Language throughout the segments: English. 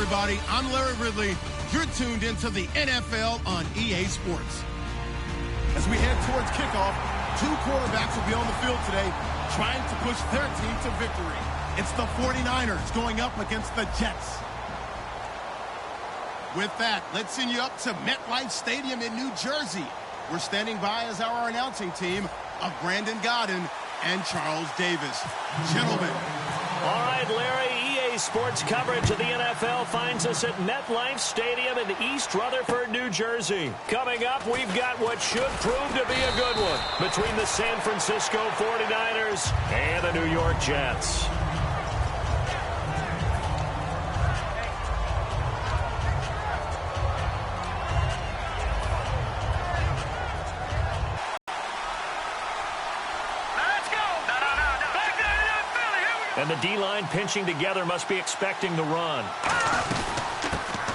everybody. I'm Larry Ridley. You're tuned into the NFL on EA Sports. As we head towards kickoff, two quarterbacks will be on the field today trying to push their team to victory. It's the 49ers going up against the Jets. With that, let's send you up to MetLife Stadium in New Jersey. We're standing by as our announcing team of Brandon Godden and Charles Davis. Gentlemen. All right, Larry, EA Sports coverage of the NFL finds us at MetLife Stadium in East Rutherford, New Jersey. Coming up, we've got what should prove to be a good one between the San Francisco 49ers and the New York Jets. And the D-line pinching together must be expecting the run.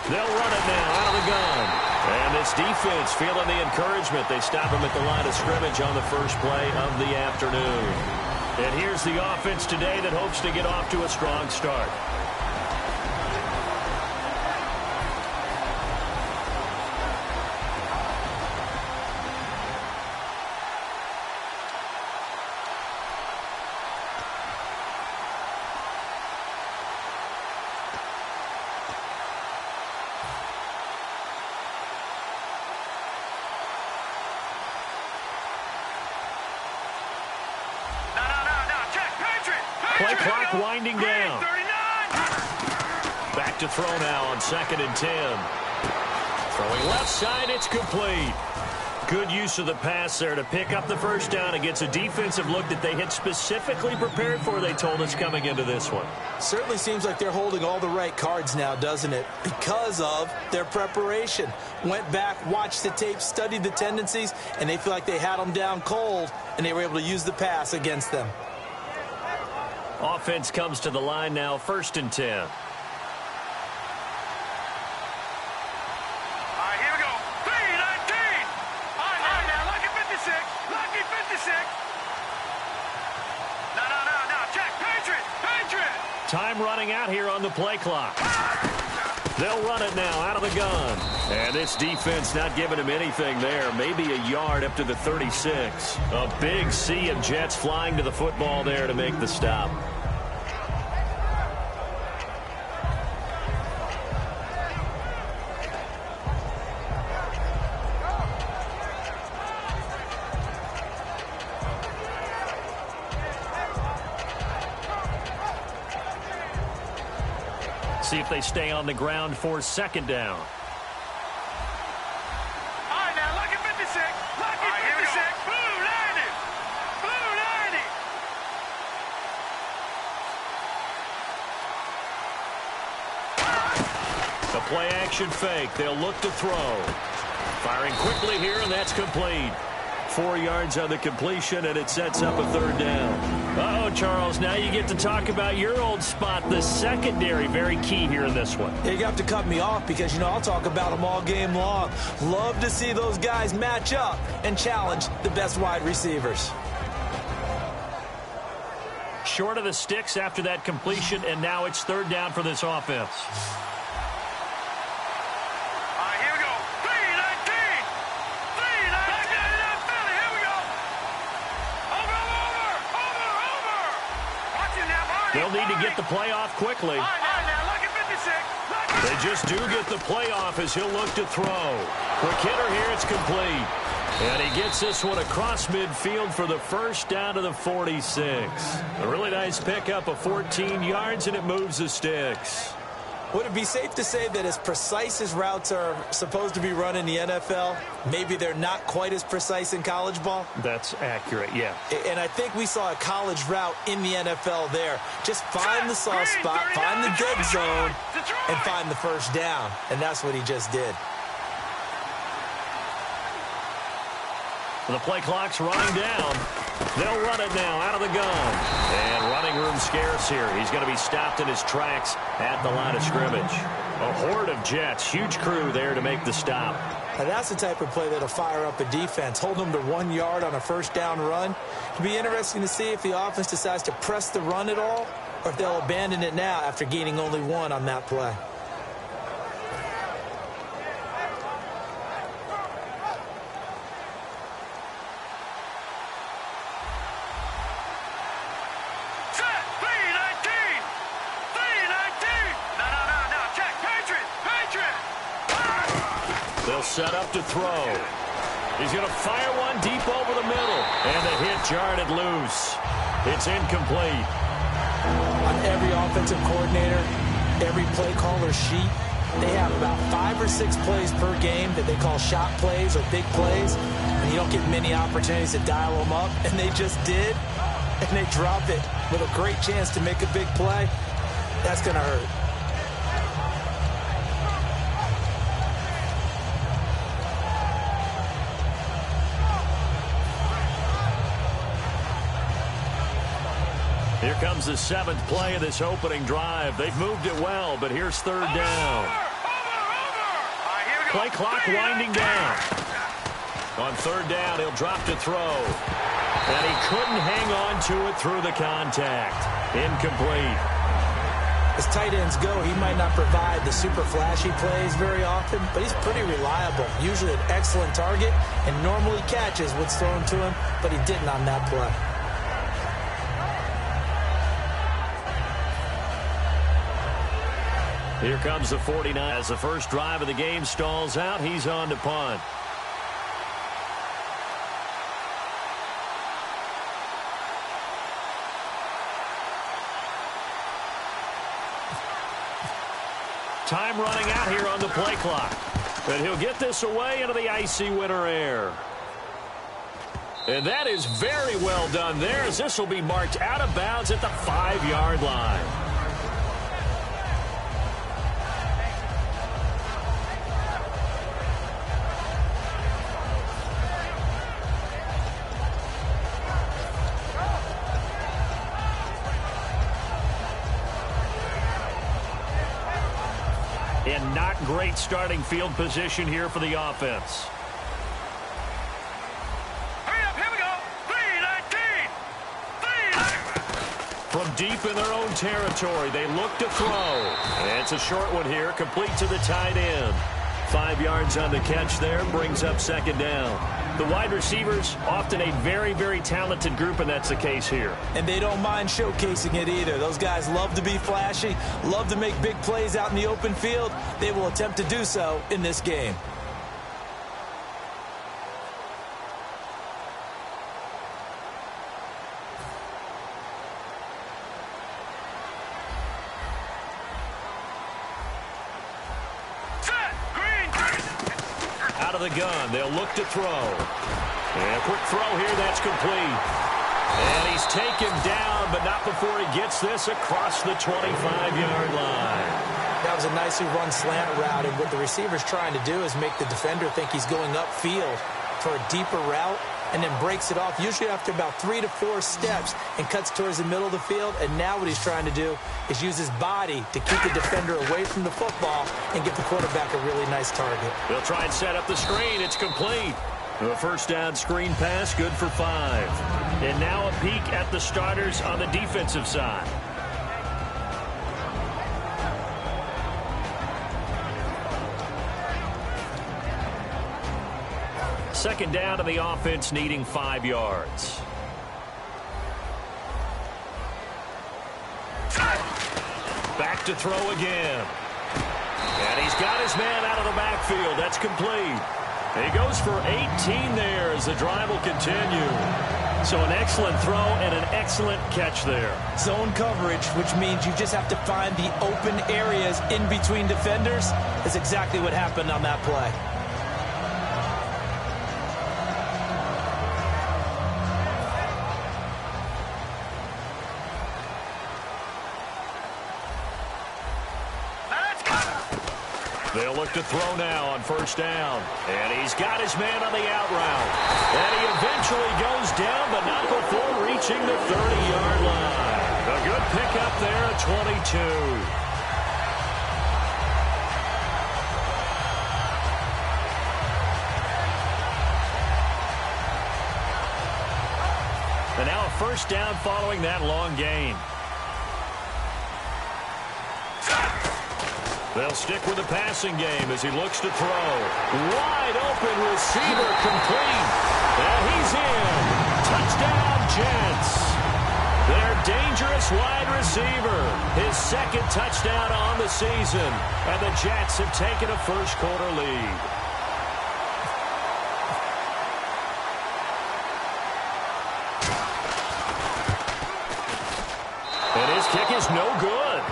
They'll run it now out of the gun. And this defense feeling the encouragement. They stop him at the line of scrimmage on the first play of the afternoon. And here's the offense today that hopes to get off to a strong start. Play clock winding down. Back to throw now on 2nd and 10. Throwing left side, it's complete. Good use of the pass there to pick up the first down against a defensive look that they had specifically prepared for, they told us, coming into this one. Certainly seems like they're holding all the right cards now, doesn't it? Because of their preparation. Went back, watched the tape, studied the tendencies, and they feel like they had them down cold, and they were able to use the pass against them. Offense comes to the line now, 1st and 10. All right, here we go. 3-19. All right, now, lucky 56. Lucky 56. No. Check. Patriot. Time running out here on the play clock. They'll run it now out of the gun. And this defense not giving him anything there. Maybe a yard up to the 36. A big sea of Jets flying to the football there to make the stop. See if they stay on the ground for 2nd down. All right, now, lucky 56. Lucky 56. Blue 90. Blue 90. The play action fake. They'll look to throw. Firing quickly here, and that's complete. 4 yards on the completion, and it sets up a 3rd down. Uh-oh, Charles, now you get to talk about your old spot, the secondary. Very key here in this one. You have to cut me off because, I'll talk about them all game long. Love to see those guys match up and challenge the best wide receivers. Short of the sticks after that completion, and now it's 3rd down for this offense. They'll need to get the play off quickly. They just do get the play off as he'll look to throw. Quick hitter here, it's complete. And he gets this one across midfield for the first down to the 46. A really nice pickup of 14 yards, and it moves the sticks. Would it be safe to say that as precise as routes are supposed to be run in the NFL, maybe they're not quite as precise in college ball? That's accurate, yeah. And I think we saw a college route in the NFL there. Just find the soft spot, find the dead zone, and find the first down. And that's what he just did. The play clock's running down. They'll run it now out of the gun. And running room scarce here. He's going to be stopped in his tracks at the line of scrimmage. A horde of Jets. Huge crew there to make the stop. Now that's the type of play that'll fire up a defense. Hold them to 1 yard on a first down run. It'll be interesting to see if the offense decides to press the run at all or if they'll abandon it now after gaining only 1 on that play. They'll set up to throw. He's going to fire one deep over the middle. And the hit jarred it loose. It's incomplete. On every offensive coordinator, every play caller sheet, they have about 5 or 6 plays per game that they call shot plays or big plays. And you don't get many opportunities to dial them up. And they just did. And they drop it with a great chance to make a big play. That's going to hurt. Here comes the 7th play of this opening drive. They've moved it well, but here's 3rd down. Play clock winding down. On 3rd down, he'll drop to throw. And he couldn't hang on to it through the contact. Incomplete. As tight ends go, he might not provide the super flashy plays very often, but he's pretty reliable. Usually an excellent target, and normally catches what's thrown to him, but he didn't on that play. Here comes the 49. As the first drive of the game stalls out, he's on to punt. Time running out here on the play clock. But he'll get this away into the icy winter air. And that is very well done there, as this will be marked out of bounds at the 5-yard line. And not great starting field position here for the offense. Hurry up, here we go. 3-19. 3-19. From deep in their own territory, they look to throw. And it's a short one here, complete to the tight end. 5 yards on the catch there, brings up 2nd down. The wide receivers, often a very, very talented group, and that's the case here. And they don't mind showcasing it either. Those guys love to be flashy, love to make big plays out in the open field. They will attempt to do so in this game. Out of the gun, they'll look to throw. And a quick throw here, that's complete. And he's taken down, but not before he gets this across the 25-yard line. That was a nicely run slant route, and what the receiver's trying to do is make the defender think he's going upfield for a deeper route, and then breaks it off, usually after about 3 to 4 steps, and cuts towards the middle of the field. And now what he's trying to do is use his body to keep the defender away from the football and give the quarterback a really nice target. They'll try and set up the screen. It's complete. The first down screen pass, good for 5. And now a peek at the starters on the defensive side. Second down to the offense, needing 5 yards. Back to throw again. And he's got his man out of the backfield. That's complete. He goes for 18 there as the drive will continue. So an excellent throw and an excellent catch there. Zone coverage, which means you just have to find the open areas in between defenders, is exactly what happened on that play. They'll look to throw now on first down. And he's got his man on the out route. And he eventually goes down, but not before reaching the 30-yard line. A good pickup there at 22. And now a first down following that long gain. They'll stick with the passing game as he looks to throw. Wide open receiver complete. And he's in. Touchdown, Jets. Their dangerous wide receiver. His 2nd touchdown on the season. And the Jets have taken a first-quarter lead. is no good.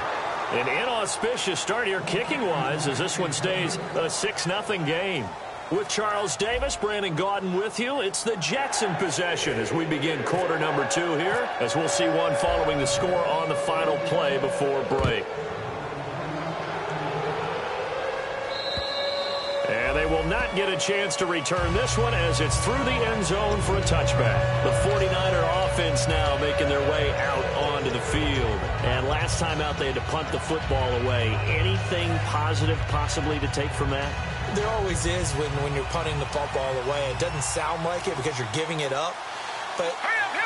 An inauspicious start here kicking-wise as this one stays a 6-0 game. With Charles Davis, Brandon Gaudin with you. It's the Jets in possession as we begin quarter number 2 here, as we'll see one following the score on the final play before break. And they will not get a chance to return this one as it's through the end zone for a touchback. The 49er offense now making their way out onto the field. And last time out they had to punt the football away. Anything positive possibly to take from that? There always is when you're punting the football away. It doesn't sound like it because you're giving it up, but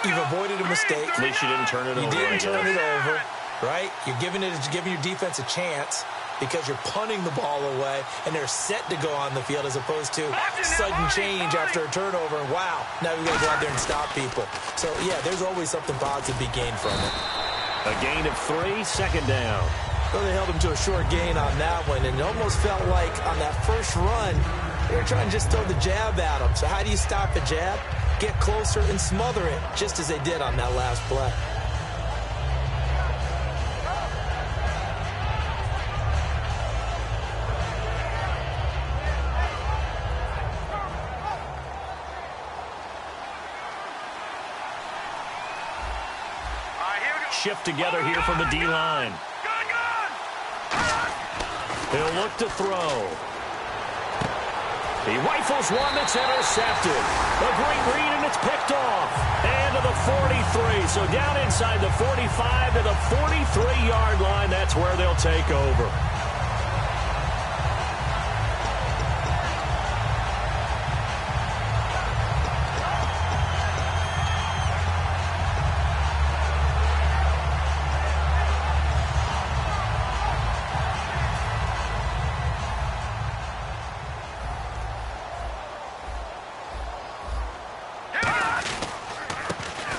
you've avoided a mistake. At least you didn't turn it over. You didn't turn it over, right? You're giving your defense a chance because you're punting the ball away, and they're set to go on the field as opposed to sudden change after a turnover. And wow, now we've got to go out there and stop people. So, yeah, there's always something positive to be gained from it. A gain of 3, second down. Well, they held him to a short gain on that one, and it almost felt like on that first run, they were trying to just throw the jab at him. So how do you stop a jab? Get closer and smother it, just as they did on that last play. Shift together here from the D-line. He'll look to throw. He rifles one that's intercepted. A great read, and it's picked off. And to the 43. So down inside the 45 to the 43-yard line. That's where they'll take over.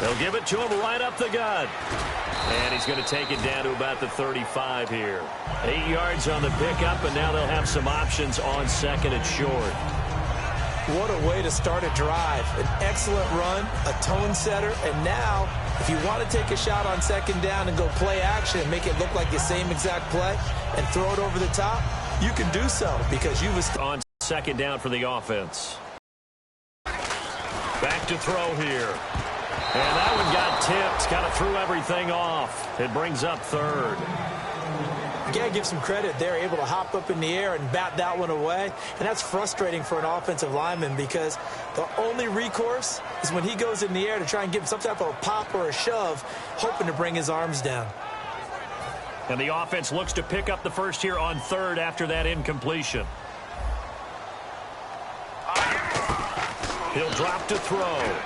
They'll give it to him right up the gut. And he's going to take it down to about the 35 here. 8 yards on the pickup, and now they'll have some options on second and short. What a way to start a drive. An excellent run, a tone setter, and now if you want to take a shot on second down and go play action and make it look like the same exact play and throw it over the top, you can do so because you've on second down for the offense. Back to throw here. And that one got tipped, kind of threw everything off. It brings up third. You got to give some credit. They're able to hop up in the air and bat that one away. And that's frustrating for an offensive lineman because the only recourse is when he goes in the air to try and give some type of a pop or a shove, hoping to bring his arms down. And the offense looks to pick up the first here on third after that incompletion. He'll drop to throw.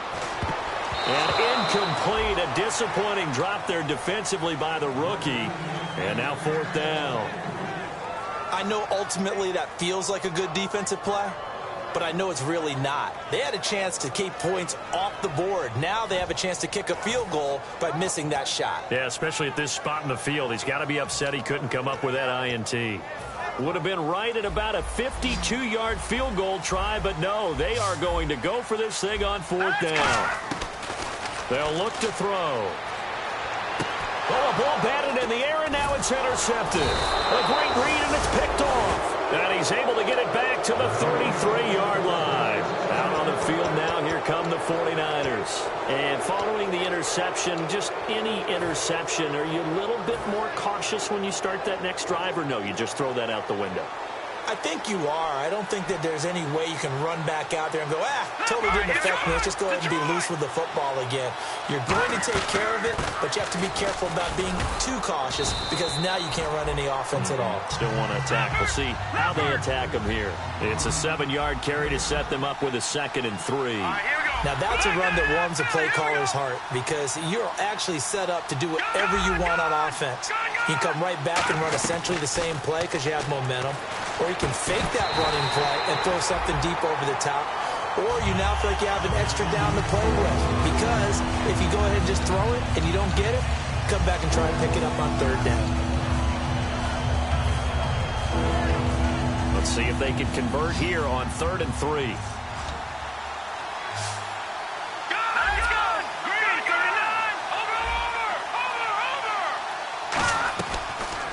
And incomplete, a disappointing drop there defensively by the rookie. And now fourth down. I know ultimately that feels like a good defensive play, but I know it's really not. They had a chance to keep points off the board. Now they have a chance to kick a field goal by missing that shot. Yeah, especially at this spot in the field. He's got to be upset he couldn't come up with that INT. Would have been right at about a 52-yard field goal try, but no, they are going to go for this thing on fourth down. They'll look to throw. Oh, a ball batted in the air, and now it's intercepted. A great read, and it's picked off. And he's able to get it back to the 33-yard line. Out on the field now, here come the 49ers. And following the interception, just any interception, are you a little bit more cautious when you start that next drive, or no, you just throw that out the window? I think you are. I don't think that there's any way you can run back out there and go, totally didn't affect me. Let's just go ahead and be loose with the football again. You're going to take care of it, but you have to be careful about being too cautious because now you can't run any offense at all. Still want to attack. We'll see how they attack them here. It's a 7-yard carry to set them up with a 2nd and 3. Now that's a run that warms a play caller's heart because you're actually set up to do whatever you want on offense. You can come right back and run essentially the same play because you have momentum, or you can fake that running play and throw something deep over the top, or you now feel like you have an extra down to play with because if you go ahead and just throw it and you don't get it, come back and try and pick it up on third down. Let's see if they can convert here on 3rd and 3.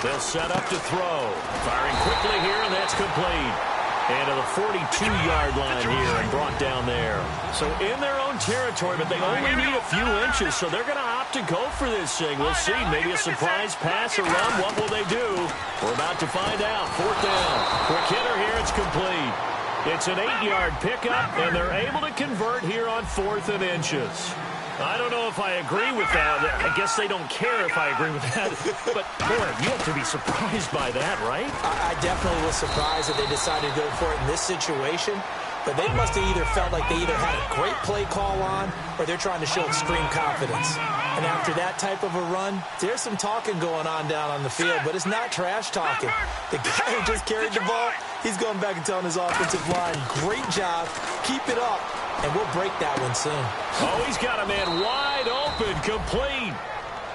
They'll set up to throw. Firing quickly here, and that's complete. And to the 42-yard line here and brought down there. So in their own territory, but they only need a few inches, so they're going to opt to go for this thing. We'll see. Maybe a surprise pass or run. What will they do? We're about to find out. 4th down. Quick hitter here. It's complete. It's an 8-yard pickup, and they're able to convert here on 4th and inches. I don't know if I agree with that. I guess they don't care if I agree with that. But, boy, you have to be surprised by that, right? I definitely was surprised that they decided to go for it in this situation. But they must have either felt like they either had a great play call on or they're trying to show extreme confidence. And after that type of a run, there's some talking going on down on the field, but it's not trash talking. The guy who just carried the ball, he's going back and telling his offensive line, great job, keep it up. And we'll break that one soon. Oh, he's got a man wide open, complete.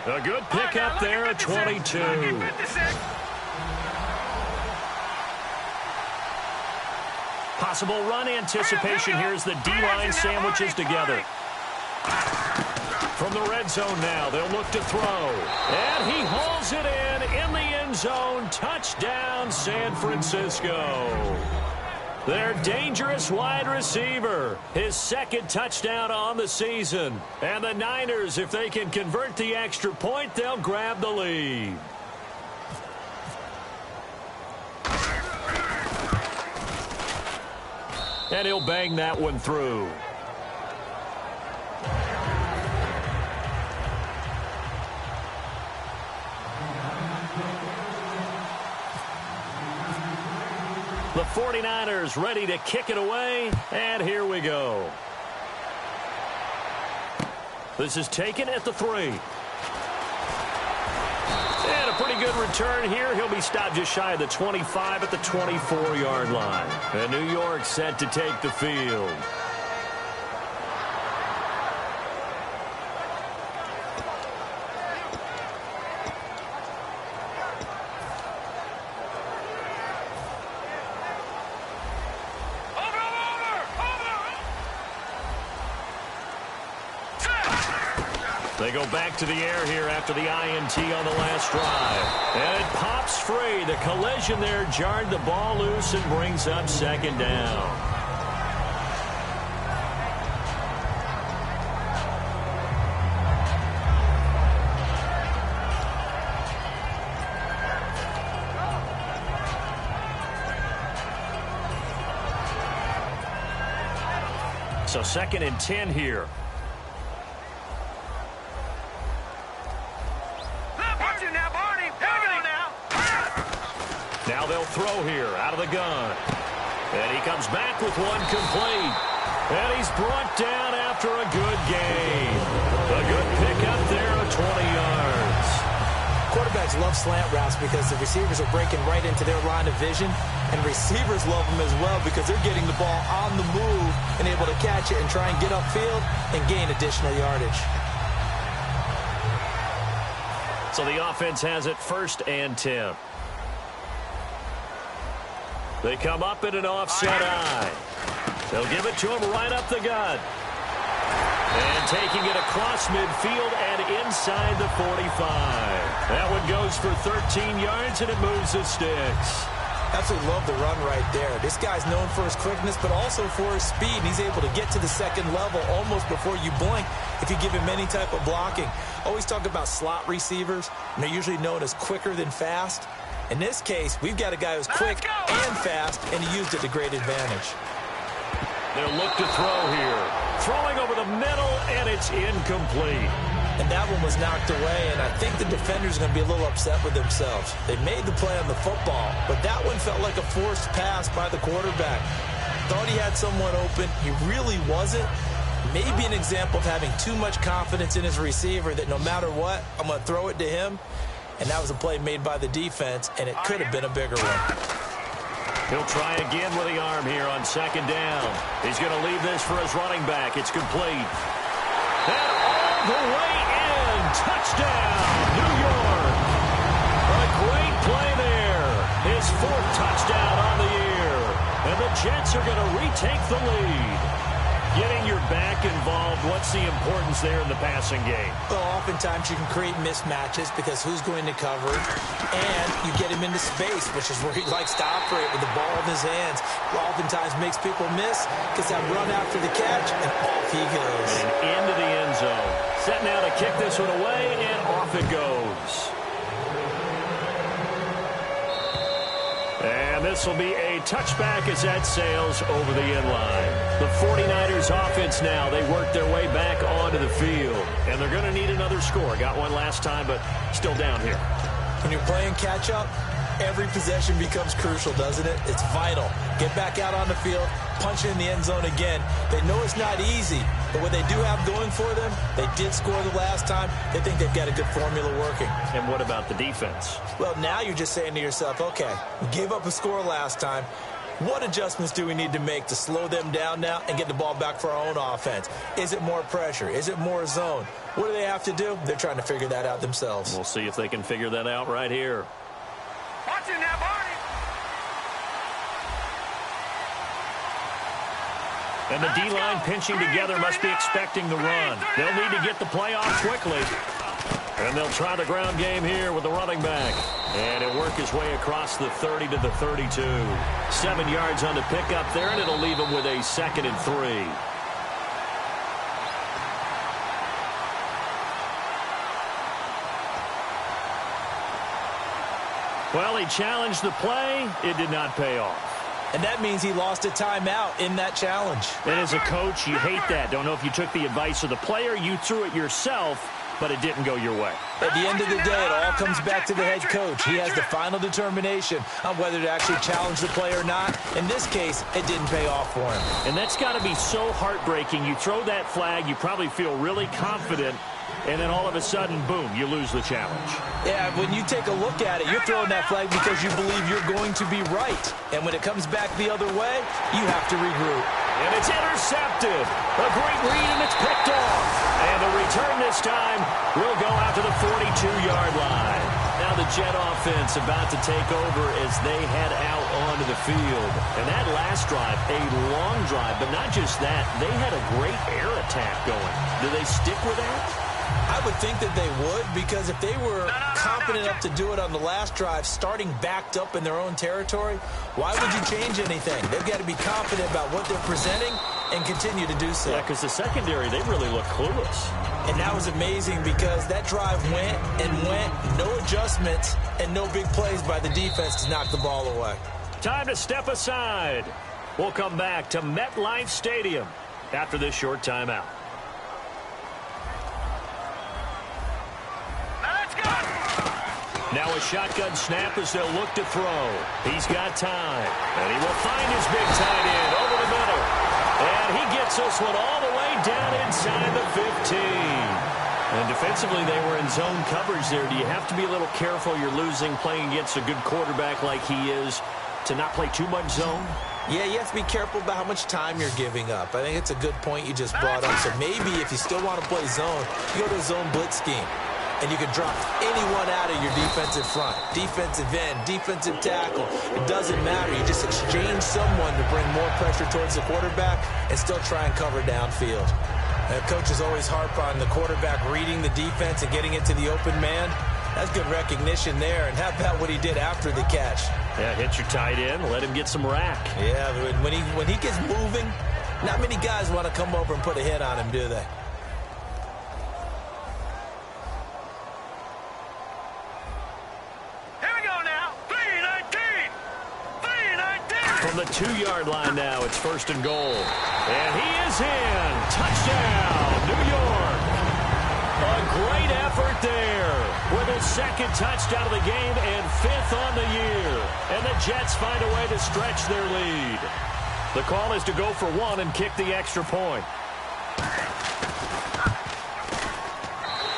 A good pickup there at 22. Possible run anticipation here as the D-line sandwiches together. From the red zone now, they'll look to throw. And he hauls it in the end zone. Touchdown, San Francisco. Their dangerous wide receiver, his 2nd touchdown on the season. And the Niners, if they can convert the extra point, they'll grab the lead. And he'll bang that one through. The 49ers ready to kick it away, and here we go. This is taken at the 3. And a pretty good return here. He'll be stopped just shy of the 25 at the 24-yard line. And New York set to take the field. They go back to the air here after the INT on the last drive. And it pops free. The collision there jarred the ball loose and brings up 2nd down. So 2nd and 10 here. Now they'll throw here out of the gun. And he comes back with one complete. And he's brought down after a good gain. A good pickup there of 20 yards. Quarterbacks love slant routes because the receivers are breaking right into their line of vision. And receivers love them as well because they're getting the ball on the move and able to catch it and try and get upfield and gain additional yardage. So the offense has it 1st and 10. They come up in an offset eye. They'll give it to him right up the gut. And taking it across midfield and inside the 45. That one goes for 13 yards, and it moves the sticks. Absolutely love the run right there. This guy's known for his quickness, but also for his speed. And he's able to get to the 2nd level almost before you blink if you give him any type of blocking. Always talk about slot receivers, and they're usually known as quicker than fast. In this case, we've got a guy who's quick and fast, and he used it to great advantage. They'll look to throw here. Throwing over the middle, and it's incomplete. And that one was knocked away, and I think the defenders are going to be a little upset with themselves. They made the play on the football, but that one felt like a forced pass by the quarterback. Thought he had someone open. He really wasn't. Maybe an example of having too much confidence in his receiver that no matter what, I'm going to throw it to him. And that was a play made by the defense, and it could have been a bigger one. He'll try again with the arm here on 2nd down. He's going to leave this for his running back. It's complete. And all the way in. Touchdown, New York. A great play there. His 4th touchdown on the year. And the Jets are going to retake the lead. Getting your back involved, what's the importance there in the passing game? Well, oftentimes you can create mismatches because who's going to cover it, and you get him into space, which is where he likes to operate with the ball in his hands. Oftentimes makes people miss, gets that run after the catch, and off he goes. And into the end zone. Set now to kick this one away, and off it goes. And this will be a touchback as that sails over the end line. The 49ers offense now, they work their way back onto the field. And they're going to need another score. Got one last time, but still down here. When you're playing catch-up, every possession becomes crucial, doesn't it? It's vital. Get back out on the field, punch it in the end zone again. They know it's not easy, but what they do have going for them, they did score the last time. They think they've got a good formula working. And what about the defense? Well, now you're just saying to yourself, okay, we gave up a score last time. What adjustments do we need to make to slow them down now and get the ball back for our own offense? Is it more pressure? Is it more zone? What do they have to do? They're trying to figure that out themselves. We'll see if they can figure that out right here. Watch it now, Barney. And the D-line pinching together must be expecting the run. They'll need to get the play off quickly. And they'll try the ground game here with the running back. And it'll work his way across the 30 to the 32. 7 yards on the pickup there, and it'll leave him with a 2nd and 3. Well, he challenged the play. It did not pay off. And that means he lost a timeout in that challenge. And as a coach, you hate that. Don't know if you took the advice of the player, you threw it yourself, but it didn't go your way. At the end of the day, it all comes back to the head coach. He has the final determination on whether to actually challenge the play or not. In this case, it didn't pay off for him. And that's got to be so heartbreaking. You throw that flag, you probably feel really confident, and then all of a sudden, boom, you lose the challenge. Yeah, when you take a look at it, you're throwing that flag because you believe you're going to be right. And when it comes back the other way, you have to regroup. And it's intercepted. A great read, and it's picked off. And the return this time will go out to the 42-yard line. Now the Jet offense about to take over as they head out onto the field. And that last drive, a long drive, but not just that. They had a great air attack going. Do they stick with that? I would think that they would, because if they were confident enough to do it on the last drive, starting backed up in their own territory, why would you change anything? They've got to be confident about what they're presenting and continue to do so. Yeah, because the secondary, they really look clueless. And that was amazing because that drive went and went, no adjustments, and no big plays by the defense to knock the ball away. Time to step aside. We'll come back to MetLife Stadium after this short timeout. Now a shotgun snap as they'll look to throw. He's got time. And he will find his big tight end over the middle. And he gets this one all the way down inside the 15. And defensively, they were in zone coverage there. Do you have to be a little careful? You're losing playing against a good quarterback like he is to not play too much zone? Yeah, you have to be careful about how much time you're giving up. I think it's a good point you just brought up. So maybe if you still want to play zone, you go to a zone blitz scheme. And you can drop anyone out of your defensive front, defensive end, defensive tackle. It doesn't matter. You just exchange someone to bring more pressure towards the quarterback and still try and cover downfield. And coaches always harp on the quarterback reading the defense and getting it to the open man. That's good recognition there. And how about what he did after the catch? Yeah, hit your tight end, let him get some rack. Yeah, when he gets moving, not many guys want to come over and put a hit on him, do they? From the 2-yard line now, it's 1st and goal. And he is in. Touchdown, New York. A great effort there with his 2nd touchdown of the game and 5th on the year. And the Jets find a way to stretch their lead. The call is to go for 1 and kick the extra point.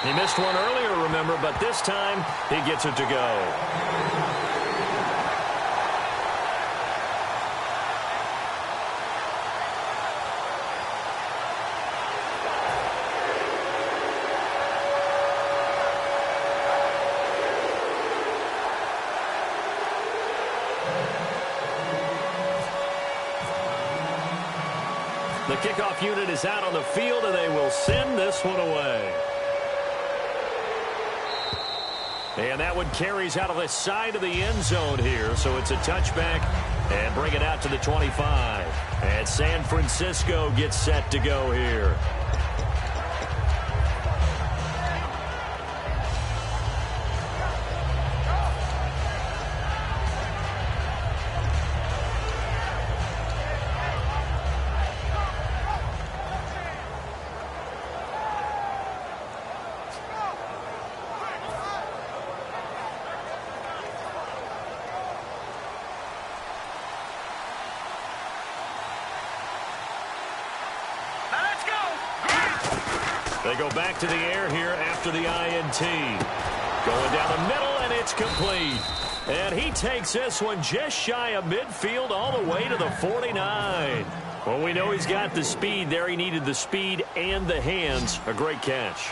He missed one earlier, remember, but this time he gets it to go. The kickoff unit is out on the field, and they will send this one away. And that one carries out of the side of the end zone here, so it's a touchback and bring it out to the 25. And San Francisco gets set to go here. They go back to the air here after the INT. Going down the middle, and it's complete. And he takes this one just shy of midfield all the way to the 49. Well, we know he's got the speed there. He needed the speed and the hands. A great catch.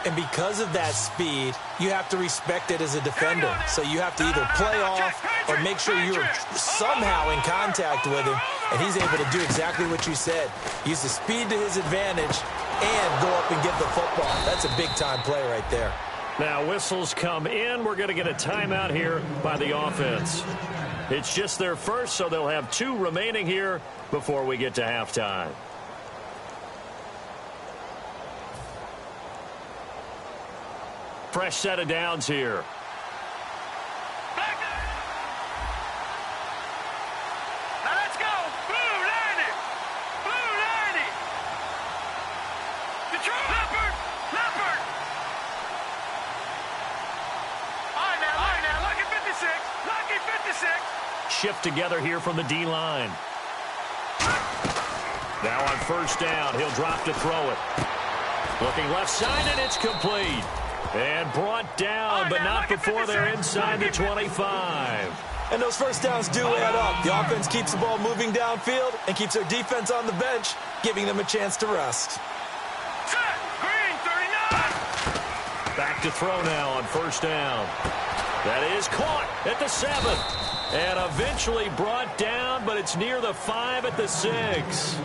And because of that speed, you have to respect it as a defender. So you have to either play off or make sure you're somehow in contact with him. And he's able to do exactly what you said. Use the speed to his advantage and go up and get the football. That's a big-time play right there. Now, whistles come in. We're going to get a timeout here by the offense. It's just their first, so they'll have 2 remaining here before we get to halftime. Fresh set of downs here. Now let's go. Blue 90. Blue 90. Detroit. Leopard. Leopard. All right, now. Lucky 56. Lucky 56. Shift together here from the D-line. Now on first down, he'll drop to throw it. Looking left side, and it's complete. And brought down, but not before they're inside the 25. And those first downs do add up. The offense keeps the ball moving downfield and keeps their defense on the bench, giving them a chance to rest. Set. Green 39. Back to throw now on first down. That is caught at the 7. And eventually brought down, but it's near the 5 at the 6.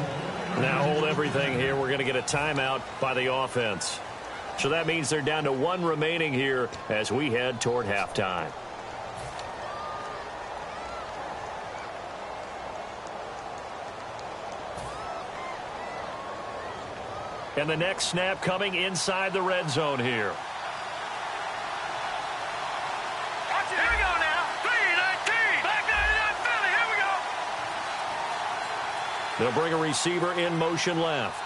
Now hold everything here. We're going to get a timeout by the offense. So that means they're down to 1 remaining here as we head toward halftime. And the next snap coming inside the red zone here. Here we go now. 3-19. Back 99 Philly. Here we go. They'll bring a receiver in motion left.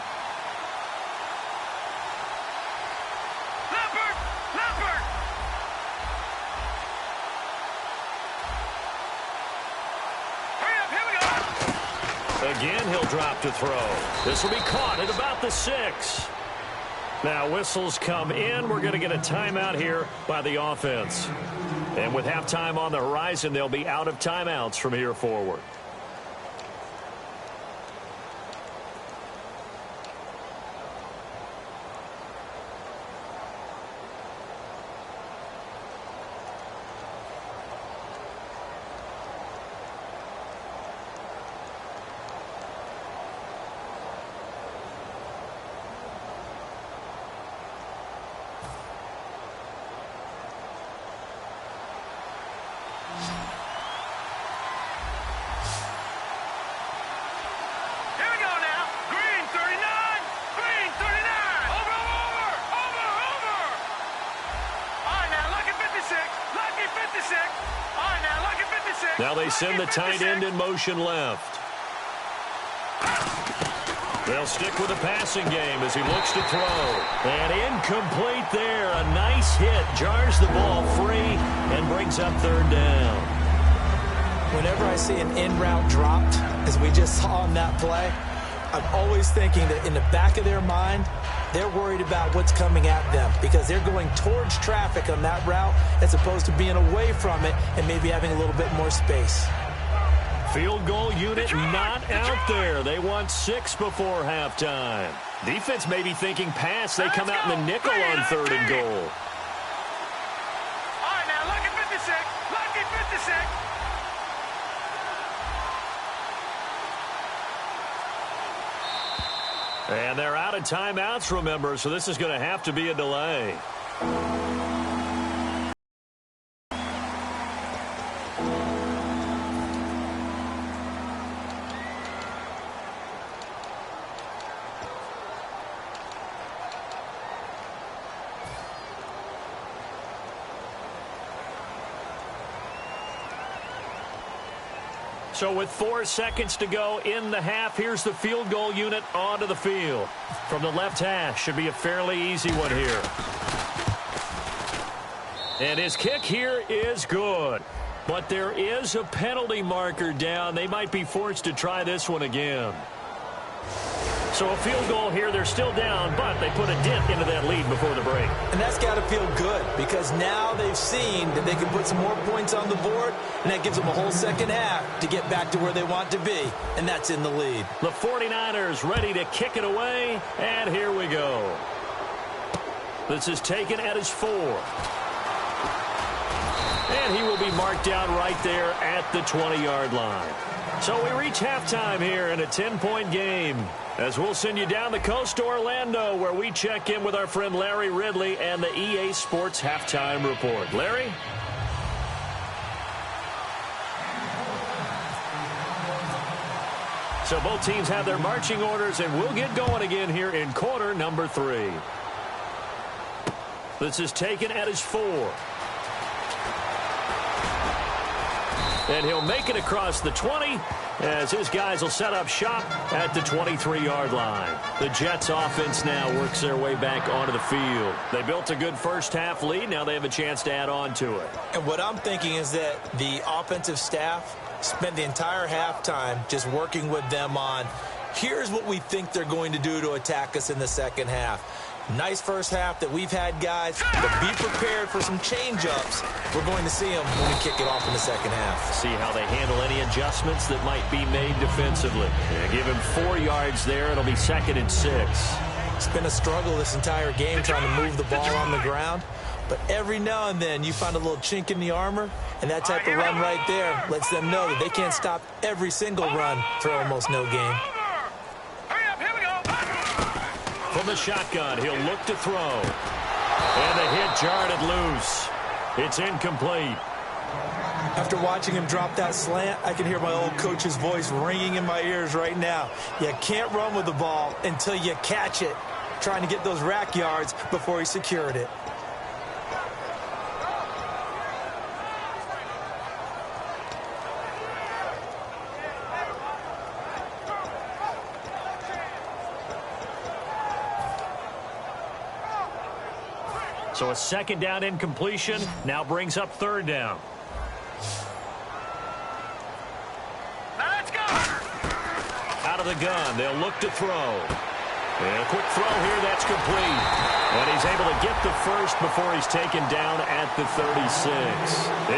Again, he'll drop to throw. This will be caught at about the 6. Now, whistles come in. We're going to get a timeout here by the offense. And with halftime on the horizon, they'll be out of timeouts from here forward. Now they send the tight end in motion left. They'll stick with the passing game as he looks to throw. And incomplete there. A nice hit. Jars the ball free and brings up third down. Whenever I see an in-route dropped, as we just saw on that play, I'm always thinking that in the back of their mind, they're worried about what's coming at them because they're going towards traffic on that route as opposed to being away from it and maybe having a little bit more space. Field goal unit not out there. They want 6 before halftime. Defense may be thinking pass. They come out in the nickel on third and goal. All right, now, lucky 56. Lucky 56. And they're out of timeouts, remember, so this is going to have to be a delay. So with 4 seconds to go in the half, here's the field goal unit onto the field. From the left hash, should be a fairly easy one here. And his kick here is good. But there is a penalty marker down. They might be forced to try this one again. So a field goal here, they're still down, but they put a dent into that lead before the break. And that's got to feel good because now they've seen that they can put some more points on the board, and that gives them a whole second half to get back to where they want to be, and that's in the lead. The 49ers ready to kick it away, and here we go. This is taken at his 4. And he will be marked down right there at the 20-yard line. So we reach halftime here in a 10-point game. As we'll send you down the coast to Orlando, where we check in with our friend Larry Ridley and the EA Sports Halftime Report. Larry? So both teams have their marching orders, and we'll get going again here in quarter number 3. This is taken at his 4. And he'll make it across the 20 as his guys will set up shop at the 23-yard line. The Jets offense now works their way back onto the field. They built a good first-half lead. Now they have a chance to add on to it. And what I'm thinking is that the offensive staff spent the entire halftime just working with them on, here's what we think they're going to do to attack us in the second half. Nice first half that we've had, guys, but be prepared for some change-ups. We're going to see them when we kick it off in the second half. See how they handle any adjustments that might be made defensively. Yeah, give him 4 yards there. It'll be 2nd and 6. It's been a struggle this entire game trying to move the ball on the ground. But every now and then you find a little chink in the armor, and that type of run right there lets them know that they can't stop every single run for almost no gain. From the shotgun, he'll look to throw. And the hit jarred it loose. It's incomplete. After watching him drop that slant, I can hear my old coach's voice ringing in my ears right now. You can't run with the ball until you catch it. Trying to get those rack yards before he secured it. So a second down incompletion now brings up third down. Now let's go. Out of the gun, they'll look to throw. And a quick throw here, that's complete. And he's able to get the first before he's taken down at the 36.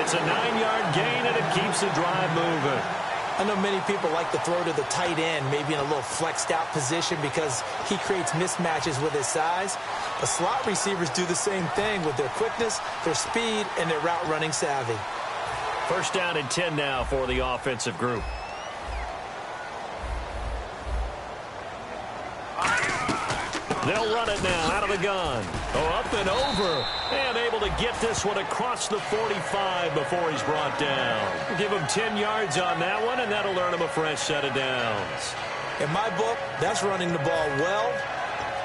It's a 9-yard gain, and it keeps the drive moving. I know many people like to throw to the tight end, maybe in a little flexed out position because he creates mismatches with his size. But slot receivers do the same thing with their quickness, their speed, and their route running savvy. First down and 10 now for the offensive group. They'll run it now out of the gun. Oh, up and over. And able to get this one across the 45 before he's brought down. Give him 10 yards on that one, and that'll earn him a fresh set of downs. In my book, that's running the ball well,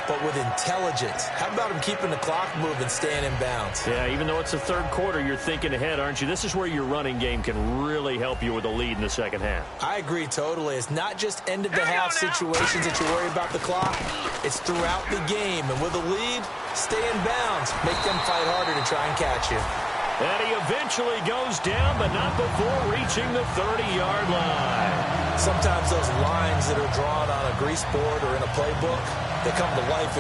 but with intelligence. How about him keeping the clock moving, staying in bounds? Yeah, even though it's the third quarter, you're thinking ahead, aren't you? This is where your running game can really help you with a lead in the second half. I agree totally. It's not just end-of-the-half situations that you worry about the clock. It's throughout the game. And with a lead, stay in bounds. Make them fight harder to try and catch you. And he eventually goes down, but not before reaching the 30-yard line. Sometimes those lines that are drawn on a grease board or in a playbook, they come to life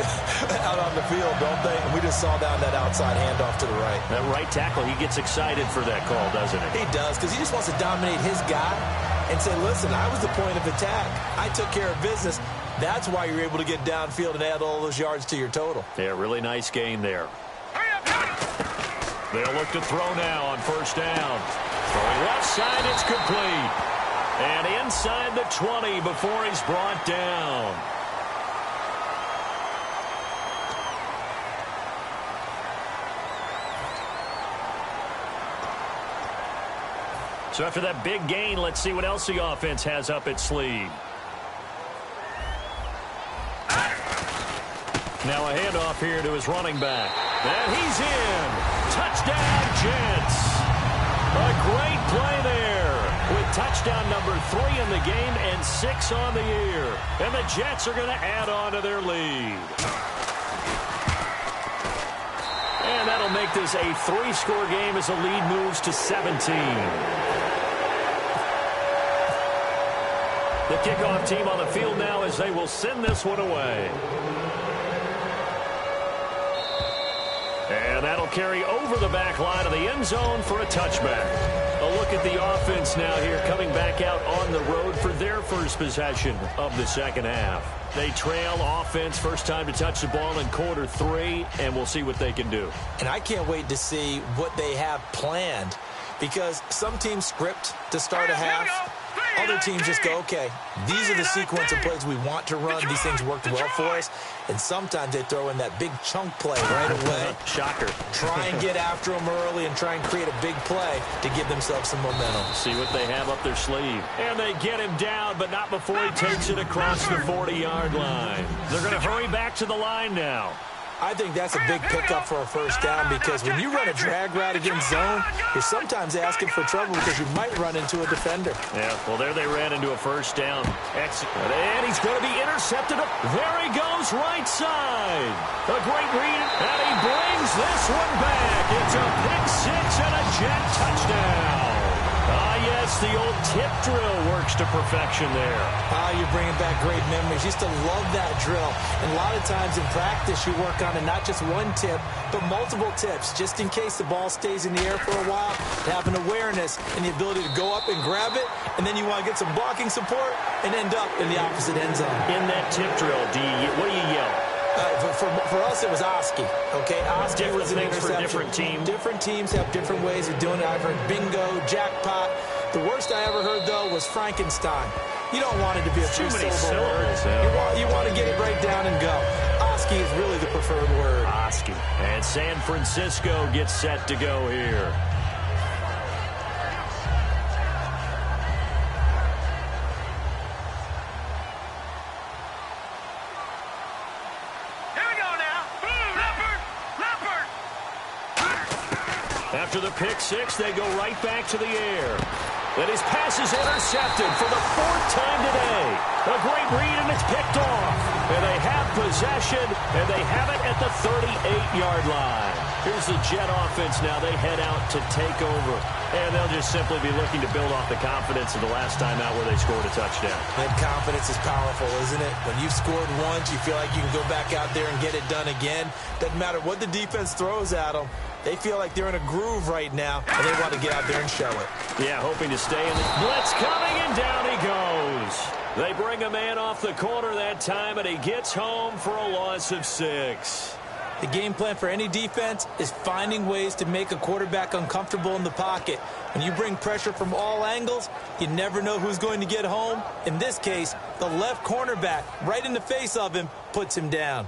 out on the field, don't they? And we just saw down that outside handoff to the right. That right tackle, he gets excited for that call, doesn't he? He does, because he just wants to dominate his guy and say, listen, I was the point of attack. I took care of business. That's why you're able to get downfield and add all those yards to your total. Yeah, really nice gain there. They'll look to throw now on first down. Throwing left side, it's complete. And inside the 20 before he's brought down. So after that big gain, let's see what else the offense has up its sleeve. Now a handoff here to his running back. And he's in. Touchdown, Jets. A great play there with touchdown number 3 in the game and 6 on the year. And the Jets are going to add on to their lead. And that'll make this a 3-score game as the lead moves to 17. The kickoff team on the field now as they will send this one away. And that'll carry over the back line of the end zone for a touchback. A look at the offense now here coming back out on the road for their first possession of the second half. They trail offense first time to touch the ball in quarter 3, and we'll see what they can do. And I can't wait to see what they have planned because some teams script to start a half. Other teams just go, okay, these are the sequence of plays we want to run. These things worked well for us. And sometimes they throw in that big chunk play right away. Shocker. Try and get after them early and try and create a big play to give themselves some momentum. See what they have up their sleeve. And they get him down, but not before he takes it across the 40-yard line. They're going to hurry back to the line now. I think that's a big pickup for a first down because when you run a drag route against zone, you're sometimes asking for trouble because you might run into a defender. Yeah, well, there they ran into a first down. And he's going to be intercepted. There he goes, right side. A great read, and he brings this one back. It's a pick 6 and a Jet touchdown. Ah, yes, the old tip drill works to perfection there. Ah, you're bringing back great memories. Used to love that drill. And a lot of times in practice, you work on it, not just one tip, but multiple tips, just in case the ball stays in the air for a while, to have an awareness and the ability to go up and grab it, and then you want to get some blocking support and end up in the opposite end zone. In that tip drill, what do you yell? For us, it was Oski. Okay, Oski was an interception. For different teams. Different teams have different ways of doing it. I've heard bingo, jackpot. The worst I ever heard, though, was Frankenstein. You don't want it to be a two-syllable word. Yeah. You want to get it right down and go. Oski is really the preferred word. Oski. And San Francisco gets set to go here. After the pick 6, they go right back to the air. And his pass is intercepted for the 4th time today. A great read, and it's picked off. And they have possession, and they have it at the 38-yard line. Here's the Jet offense now. They head out to take over. And they'll just simply be looking to build off the confidence of the last time out where they scored a touchdown. That confidence is powerful, isn't it? When you've scored once, you feel like you can go back out there and get it done again. Doesn't matter what the defense throws at them. They feel like they're in a groove right now, and they want to get out there and show it. Yeah, hoping to stay in the blitz coming, and down he goes. They bring a man off the corner that time, and he gets home for a loss of 6. The game plan for any defense is finding ways to make a quarterback uncomfortable in the pocket. When you bring pressure from all angles, you never know who's going to get home. In this case, the left cornerback, right in the face of him, puts him down.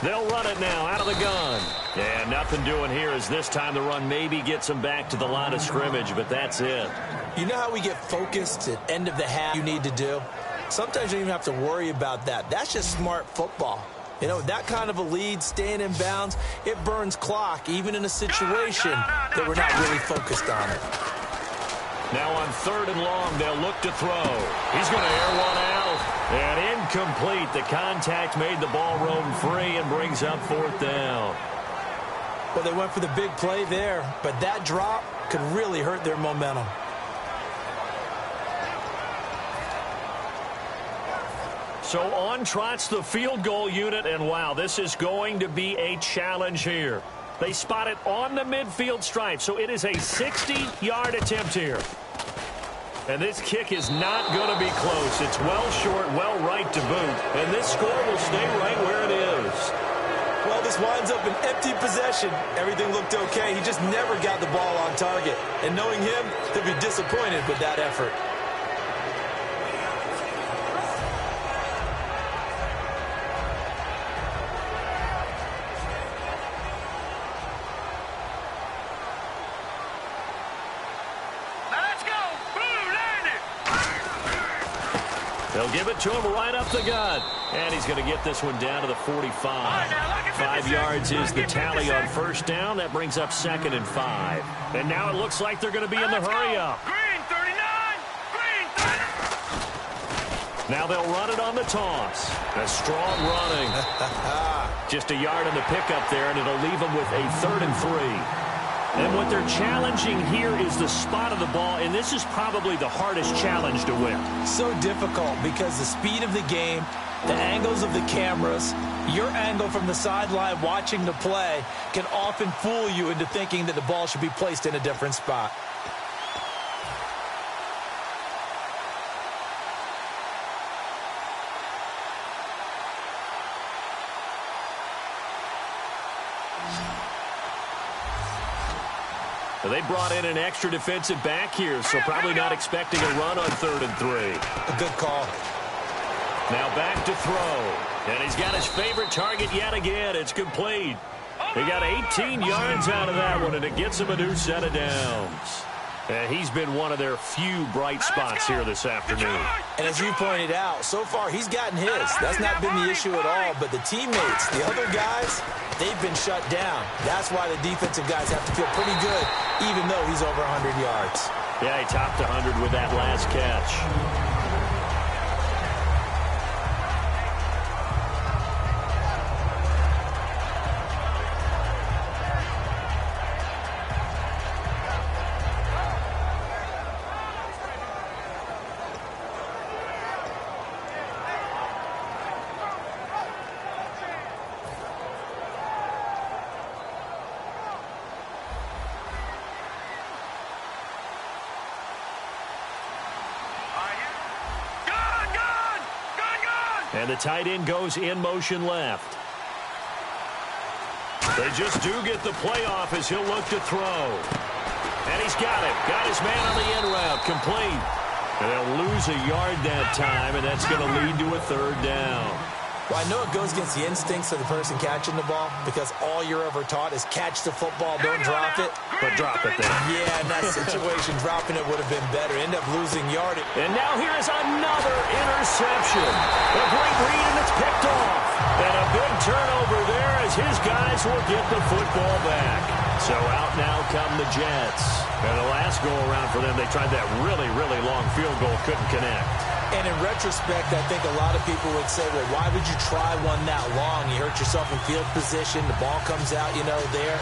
They'll run it now out of the gun. And nothing doing here as this time the run maybe gets them back to the line of scrimmage, but that's it. You know how we get focused at end of the half you need to do? Sometimes you don't even have to worry about that. That's just smart football. You know, that kind of a lead, staying in bounds, it burns clock, even in a situation that we're not really focused on it. Now on 3rd and long, they'll look to throw. He's going to air one out. And incomplete. The contact made the ball roam free and brings up 4th down. Well, they went for the big play there, but that drop could really hurt their momentum. So on trots the field goal unit, and wow, this is going to be a challenge here. They spot it on the midfield stripe, so it is a 60-yard attempt here. And this kick is not going to be close. It's well short, well right to boot. And this score will stay right where it is. Well, this winds up an empty possession. Everything looked okay. He just never got the ball on target. And knowing him, he'll be disappointed with that effort. They'll give it to him right up the gut. And he's going to get this one down to the 45. 5 yards is the tally on first down. That brings up 2nd and 5. And now it looks like they're going to be in the hurry-up. Green 39. Green 30. Now they'll run it on the toss. A strong running. Just a yard on the pickup there, and it'll leave them with a 3rd and 3. And what they're challenging here is the spot of the ball, and this is probably the hardest challenge to win. So difficult because the speed of the game, the angles of the cameras, your angle from the sideline watching the play can often fool you into thinking that the ball should be placed in a different spot. They brought in an extra defensive back here, so probably not expecting a run on 3rd and 3. A good call. Now back to throw. And he's got his favorite target yet again. It's complete. He got 18 yards out of that one, and it gets him a new set of downs. And he's been one of their few bright spots here this afternoon. And as you pointed out, so far he's gotten his. That's not been the issue at all. But the teammates, the other guys, they've been shut down. That's why the defensive guys have to feel pretty good, even though he's over 100 yards. Yeah, he topped 100 with that last catch. And the tight end goes in motion left. They just do get the play off as he'll look to throw. And he's got it. Got his man on the in route. Complete. And they'll lose a yard that time, and that's going to lead to a 3rd down. Well, I know it goes against the instincts of the person catching the ball because all you're ever taught is catch the football, don't drop it. But drop it there. Yeah, in that situation, dropping it would have been better. End up losing yardage. And now here's another interception. A great read, and it's picked off. And a big turnover there as his guys will get the football back. So out now come the Jets. And the last go-around for them, they tried that really, really long field goal, couldn't connect. And in retrospect, I think a lot of people would say, well, why would you try one that long? You hurt yourself in field position. The ball comes out, there.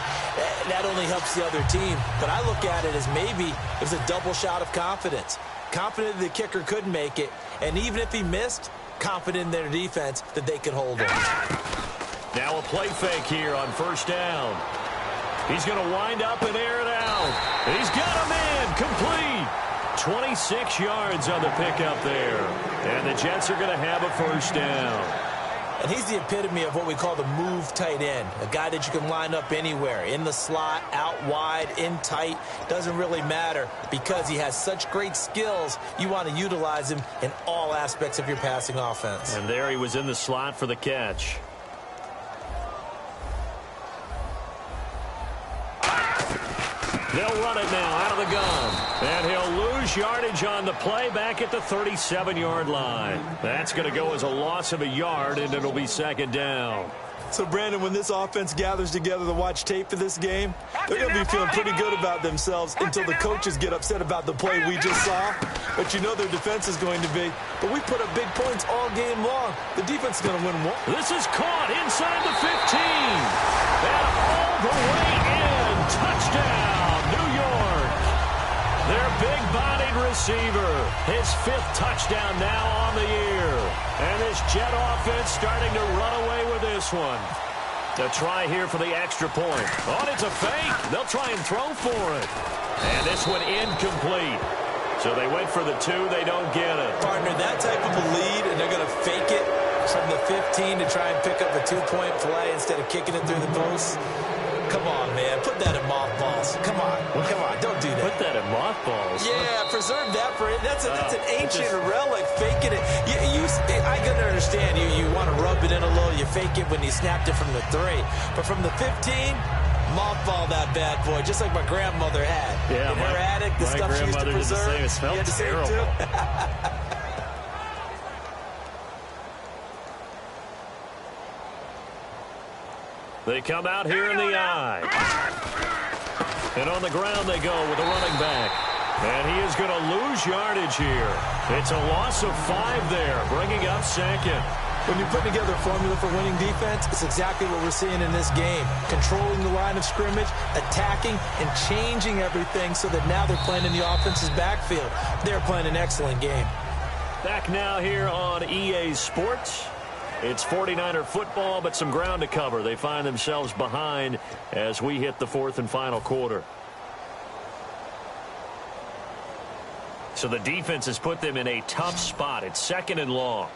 That only helps the other team. But I look at it as maybe it was a double shot of confidence. Confident the kicker could make it. And even if he missed, confident in their defense that they could hold him. Now a play fake here on first down. He's going to wind up and air it out. And he's got a man complete. 26 yards on the pickup there. And the Jets are going to have a first down. And he's the epitome of what we call the move tight end. A guy that you can line up anywhere. In the slot, out wide, in tight. Doesn't really matter because he has such great skills. You want to utilize him in all aspects of your passing offense. And there he was in the slot for the catch. They'll run it now out of the gun. And he'll lose yardage on the play back at the 37-yard line. That's going to go as a loss of a yard, and it'll be 2nd down. So, Brandon, when this offense gathers together to watch tape for this game, they're going to be feeling pretty good about themselves until the coaches get upset about the play we just saw. But you know their defense is going to be. But we put up big points all game long. The defense is going to win one. This is caught inside the 15. And all the way in. Touchdown, New York. Their big-bodied receiver. His 5th touchdown now on the year. And this Jet offense starting to run away with this one. A try here for the extra point. Oh, it's a fake. They'll try and throw for it. And this one incomplete. So they went for the 2. They don't get it. Partner, that type of a lead, and they're going to fake it from the 15 to try and pick up a 2-point play instead of kicking it through the post. Come on, man. Put that in mothballs. Come on. Come on. Don't do that. Put that in mothballs. Yeah, preserve that for it. That's an ancient relic. Faking it. I can understand. You want to rub it in a little. You fake it when you snapped it from the 3. But from the 15, mothball that bad boy, just like my grandmother had. Yeah, in her attic, the stuff she used to preserve. It smelled terrible. They come out here in the eye. And on the ground they go with a running back. And he is going to lose yardage here. It's a loss of 5 there, bringing up second. When you put together a formula for winning defense, it's exactly what we're seeing in this game. Controlling the line of scrimmage, attacking, and changing everything so that now they're playing in the offense's backfield. They're playing an excellent game. Back now here on EA Sports. It's 49er football, but some ground to cover. They find themselves behind as we hit the 4th and final quarter. So the defense has put them in a tough spot. It's 2nd and long.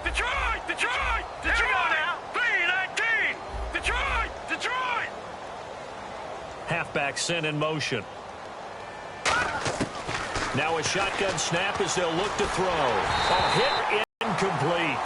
Detroit! Detroit! Detroit! Now. 3-19! Detroit! Detroit! Halfback sent in motion. Now a shotgun snap as they'll look to throw. A hit incomplete.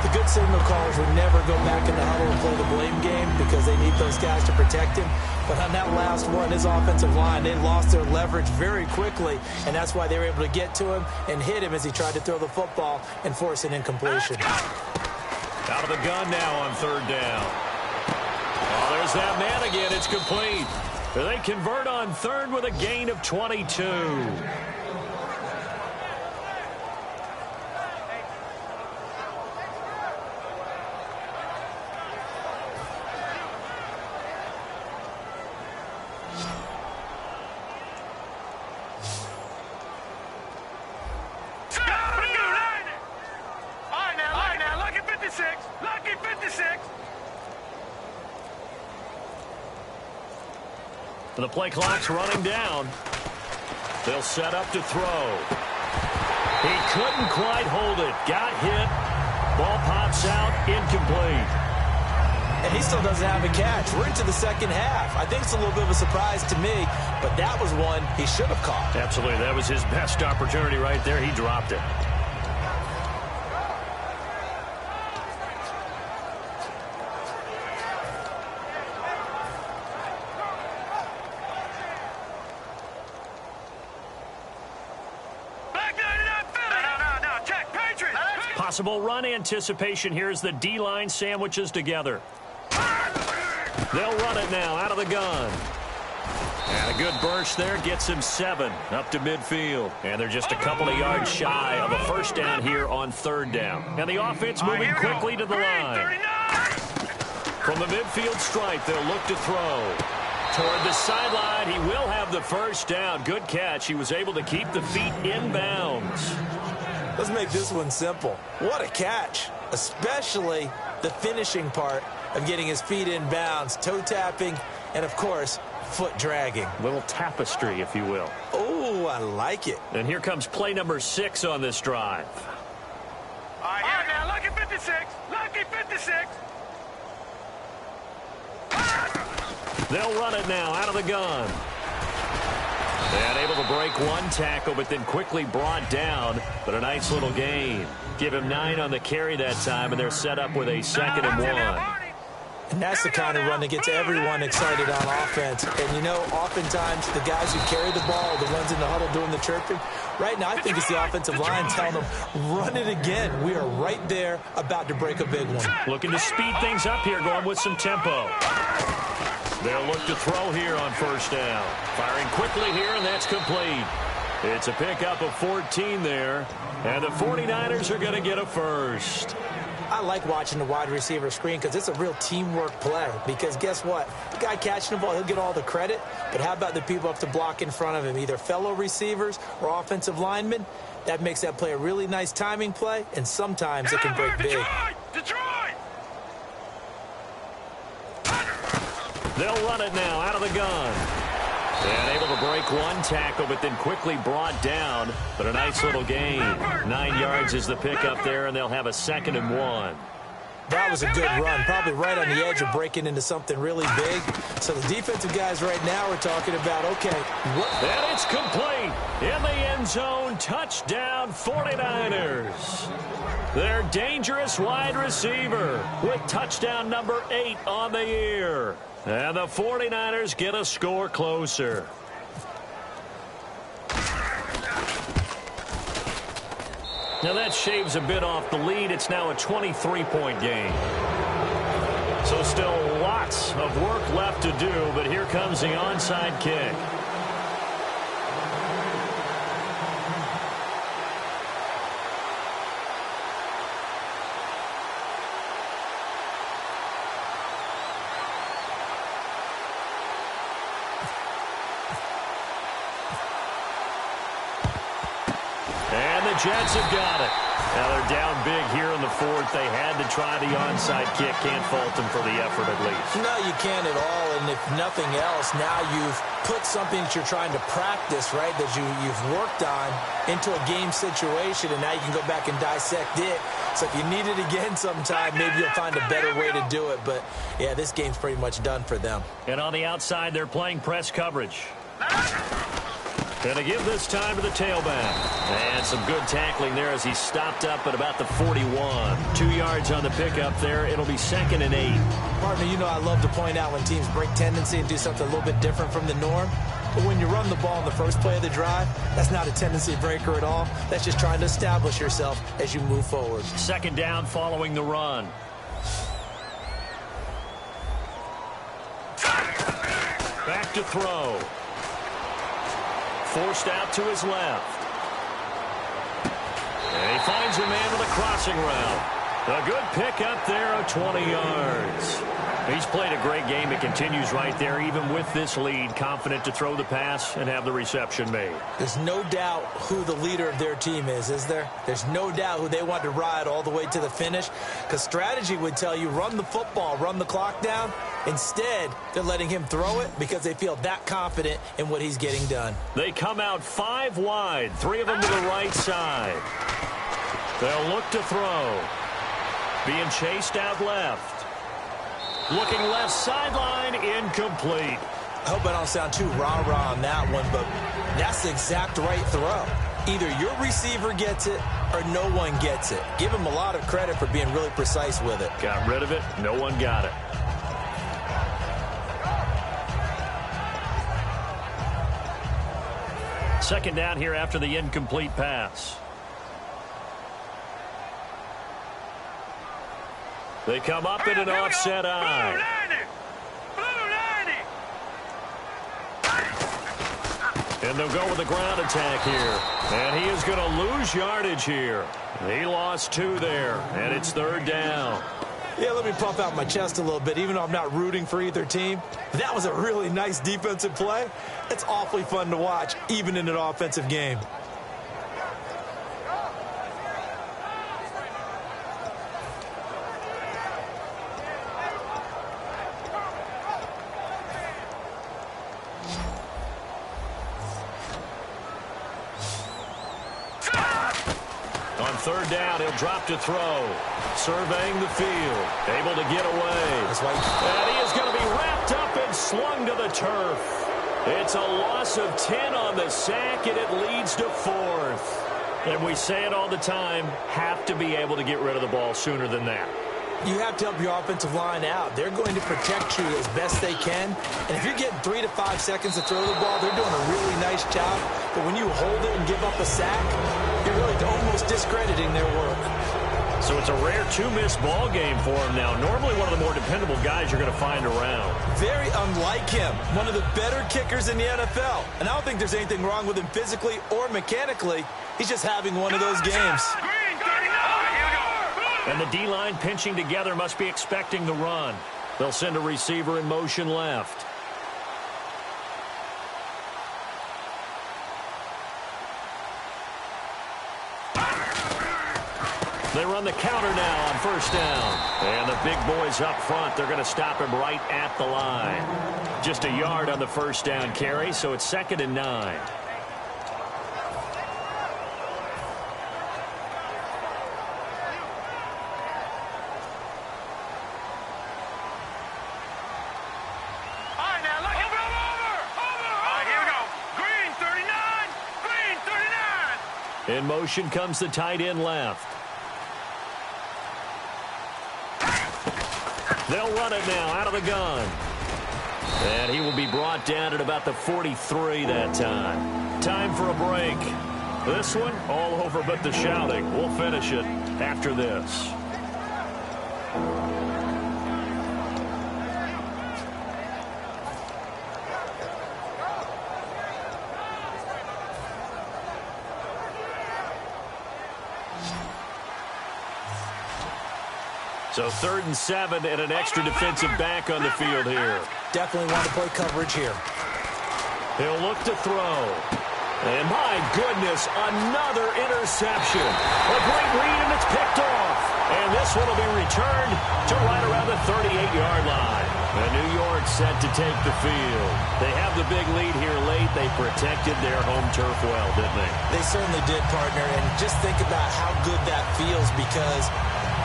The good signal callers would never go back in the huddle and play the blame game because they need those guys to protect him. But on that last one, his offensive line, they lost their leverage very quickly, and that's why they were able to get to him and hit him as he tried to throw the football and force an incompletion. Out of the gun now on 3rd down. Oh, there's that man again. It's complete. They convert on 3rd with a gain of 22. The play clock's running down. They'll set up to throw. He couldn't quite hold it. Got hit. Ball pops out. Incomplete. And he still doesn't have a catch. We're into the 2nd half. I think it's a little bit of a surprise to me, but that was one he should have caught. Absolutely. That was his best opportunity right there. He dropped it. Possible run anticipation here as the D-line sandwiches together. They'll run it now out of the gun. And a good burst there gets him 7 up to midfield. And they're just a couple of yards shy of a 1st down here on 3rd down. And the offense moving quickly to the line. From the midfield stripe, they'll look to throw. Toward the sideline, he will have the 1st down. Good catch. He was able to keep the feet in bounds. Let's make this one simple. What a catch, especially the finishing part of getting his feet in bounds, toe tapping, and, of course, foot dragging. Little tapestry, if you will. Oh, I like it. And here comes play number 6 on this drive. All right, now, lucky 56. Lucky 56. They'll run it now out of the gun. And able to break one tackle, but then quickly brought down. But a nice little gain. Give him 9 on the carry that time, and they're set up with a 2nd and 1. And that's the kind of run that gets everyone excited on offense. And, you know, oftentimes the guys who carry the ball, the ones in the huddle doing the chirping, right now I think it's the offensive line telling them, run it again. We are right there about to break a big one. Looking to speed things up here, going with some tempo. They'll look to throw here on 1st down. Firing quickly here, and that's complete. It's a pickup of 14 there, and the 49ers are going to get a 1st. I like watching the wide receiver screen because it's a real teamwork play. Because guess what? The guy catching the ball, he'll get all the credit. But how about the people up to block in front of him, either fellow receivers or offensive linemen? That makes that play a really nice timing play, and sometimes it can break big. Detroit! They'll run it now out of the gun. And able to break one tackle, but then quickly brought down. But a nice little gain. 9 yards is the pickup there, and they'll have a 2nd and 1. That was a good run, probably right on the edge of breaking into something really big. So the defensive guys right now are talking about, okay, and it's complete. In the end zone, touchdown 49ers. Their dangerous wide receiver with touchdown number 8 on the year. And the 49ers get a score closer. Now that shaves a bit off the lead. It's now a 23-point game. So still lots of work left to do, but here comes the onside kick. And the Jets have got it. Now they're down big here in the fourth. They had to try the onside kick. Can't fault them for the effort at least. No, you can't at all. And if nothing else, now you've put something that you're trying to practice, right, that you've worked on into a game situation, and now you can go back and dissect it. So if you need it again sometime, maybe you'll find a better way to do it. But, yeah, this game's pretty much done for them. And on the outside, they're playing press coverage. Going to give this time to the tailback. And some good tackling there as he stopped up at about the 41. 2 yards on the pickup there. It'll be 2nd and 8. Partner, you know I love to point out when teams break tendency and do something a little bit different from the norm. But when you run the ball in the first play of the drive, that's not a tendency breaker at all. That's just trying to establish yourself as you move forward. 2nd down following the run. Back to throw. Forced out to his left. And he finds a man with a crossing route. A good pick up there of 20 yards. He's played a great game. It continues right there, even with this lead, confident to throw the pass and have the reception made. There's no doubt who the leader of their team is there? There's no doubt who they want to ride all the way to the finish, because strategy would tell you run the football, run the clock down. Instead, they're letting him throw it because they feel that confident in what he's getting done. They come out 5 wide, 3 of them to the right side. They'll look to throw. Being chased out left. Looking left sideline, incomplete. I hope I don't sound too rah-rah on that one, but that's the exact right throw. Either your receiver gets it or no one gets it. Give him a lot of credit for being really precise with it. Got rid of it. No one got it. Second down here after the incomplete pass. They come up in an offset eye. And they'll go with the ground attack here. And he is going to lose yardage here. He lost 2 there. And it's 3rd down. Yeah, let me puff out my chest a little bit, even though I'm not rooting for either team. That was a really nice defensive play. It's awfully fun to watch, even in an offensive game. On 3rd down, he'll drop to throw. Surveying the field. Able to get away. And he is going to be wrapped up and slung to the turf. It's a loss of 10 on the sack, and it leads to 4th. And we say it all the time, have to be able to get rid of the ball sooner than that. You have to help your offensive line out. They're going to protect you as best they can. And if you're getting 3 to 5 seconds to throw the ball, they're doing a really nice job. But when you hold it and give up a sack, you're really almost discrediting their work. So it's a rare 2-miss ball game for him now. Normally one of the more dependable guys you're going to find around. Very unlike him. One of the better kickers in the NFL. And I don't think there's anything wrong with him physically or mechanically. He's just having one of those games. And the D-line pinching together must be expecting the run. They'll send a receiver in motion left. They run the counter now on 1st down. And the big boys up front, they're going to stop him right at the line. Just a yard on the 1st down carry, so it's 2nd and 9. In motion comes the tight end left. They'll run it now out of the gun. And he will be brought down at about the 43 that time. Time for a break. This one, all over but the shouting. We'll finish it after this. So 3rd and 7 and an extra defensive back on the field here. Definitely want to play coverage here. He'll look to throw. And my goodness, another interception. A great read, and it's picked off. And this one will be returned to right around the 38-yard line. And New York set to take the field. They have the big lead here late. They protected their home turf well, didn't they? They certainly did, partner. And just think about how good that feels, because